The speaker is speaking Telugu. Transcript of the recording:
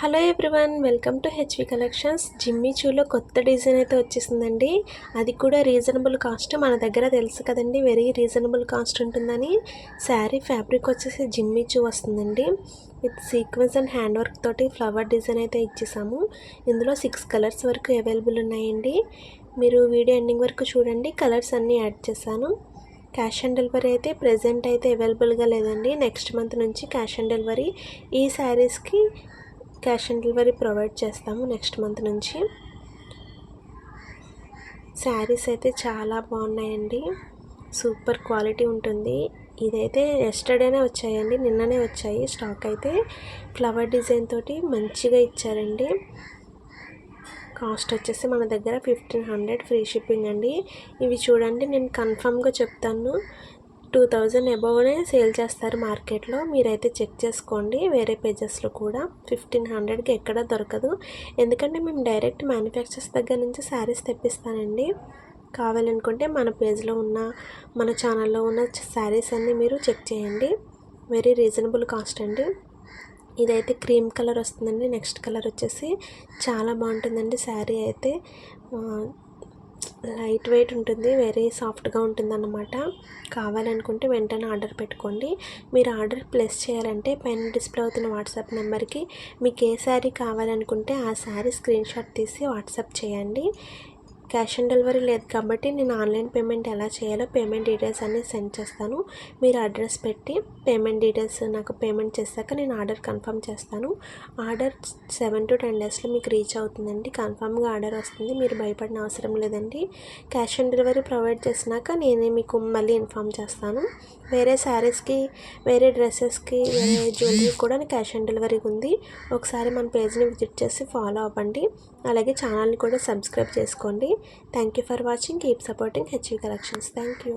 Hello everyone, welcome to HV collections. జిమ్మీ చూలో కొత్త డిజైన్ అయితే వచ్చేసిందండి. అది కూడా రీజనబుల్ కాస్ట్. మన దగ్గర తెలుసు కదండి, వెరీ రీజనబుల్ కాస్ట్ ఉంటుందని. శారీ ఫ్యాబ్రిక్ వచ్చేసి జిమ్మీ చూ వస్తుందండి. With sequence and hand work తోటి ఫ్లవర్ డిజైన్ అయితే ఇచ్చేసాము. ఇందులో 6 కలర్స్ వరకు అవైలబుల్ ఉన్నాయండి. మీరు వీడియో ఎండింగ్ వరకు చూడండి, కలర్స్ అన్నీ యాడ్ చేశాను. క్యాష్ ఆన్ డెలివరీ అయితే ప్రెజెంట్ అయితే అవైలబుల్గా లేదండి. నెక్స్ట్ మంత్ నుంచి క్యాష్ ఆన్ డెలివరీ ఈ శారీస్కి క్యాష్ ఆన్ డెలివరీ ప్రొవైడ్ చేస్తాము నెక్స్ట్ మంత్ నుంచి. శారీస్ అయితే చాలా బాగున్నాయండి, సూపర్ క్వాలిటీ ఉంటుంది. ఇదైతే ఎస్టర్డేనే వచ్చాయండి, నిన్ననే వచ్చాయి స్టాక్ అయితే. ఫ్లవర్ డిజైన్ తోటి మంచిగా ఇచ్చారండి. కాస్ట్ వచ్చేసి మన దగ్గర 1500 ఫ్రీ షిప్పింగ్ అండి. ఇవి చూడండి, నేను కన్ఫామ్గా చెప్తాను, 2000 అబోవ్నే సేల్ చేస్తారు మార్కెట్లో. మీరైతే చెక్ చేసుకోండి, వేరే పేజెస్లో కూడా 1500కి ఎక్కడ దొరకదు. ఎందుకంటే మేము డైరెక్ట్ మ్యానుఫ్యాక్చర్స్ దగ్గర నుంచి శారీస్ తెప్పిస్తానండి. కావాలనుకుంటే మన పేజ్లో ఉన్న, మన ఛానల్లో ఉన్న శారీస్ అన్నీ మీరు చెక్ చేయండి. వెరీ రీజనబుల్ కాస్ట్ అండి. ఇదైతే క్రీమ్ కలర్ వస్తుందండి. నెక్స్ట్ కలర్ వచ్చేసి చాలా బాగుంటుందండి. శారీ అయితే లైట్ వెయిట్ ఉంటుంది, వెరీ సాఫ్ట్గా ఉంటుందన్నమాట. కావాలనుకుంటే వెంటనే ఆర్డర్ పెట్టుకోండి. మీరు ఆర్డర్ ప్లేస్ చేయాలంటే పైన డిస్ప్లే అవుతున్న వాట్సాప్ నెంబర్కి మీకు ఏ శారీ కావాలనుకుంటే ఆ శారీ స్క్రీన్ షాట్ తీసి వాట్సాప్ చేయండి. క్యాష్ ఆన్ డెలివరీ లేదు కాబట్టి నేను ఆన్లైన్ పేమెంట్ ఎలా చేయాలో పేమెంట్ డీటెయిల్స్ అన్నీ సెండ్ చేస్తాను. మీరు అడ్రస్ పెట్టి పేమెంట్ డీటెయిల్స్ నాకు పేమెంట్ చేశాక నేను ఆర్డర్ కన్ఫర్మ్ చేస్తాను. ఆర్డర్ 7 to 10 డేస్లో మీకు రీచ్ అవుతుందండి. కన్ఫర్మ్గా ఆర్డర్ వస్తుంది, మీరు భయపడిన అవసరం లేదండి. క్యాష్ ఆన్ డెలివరీ ప్రొవైడ్ చేసినాక నేనే మీకు మళ్ళీ ఇన్ఫామ్ చేస్తాను. వేరే శారీస్కి, వేరే డ్రెస్సెస్కి, వేరే జ్యువెలరీ కూడా క్యాష్ ఆన్ డెలివరీ ఉంది. ఒకసారి మన పేజ్ని విజిట్ చేసి ఫాలో అవ్వండి. అలాగే ఛానల్ని కూడా సబ్స్క్రైబ్ చేసుకోండి. Thank you for watching. Keep supporting HV collections. Thank you.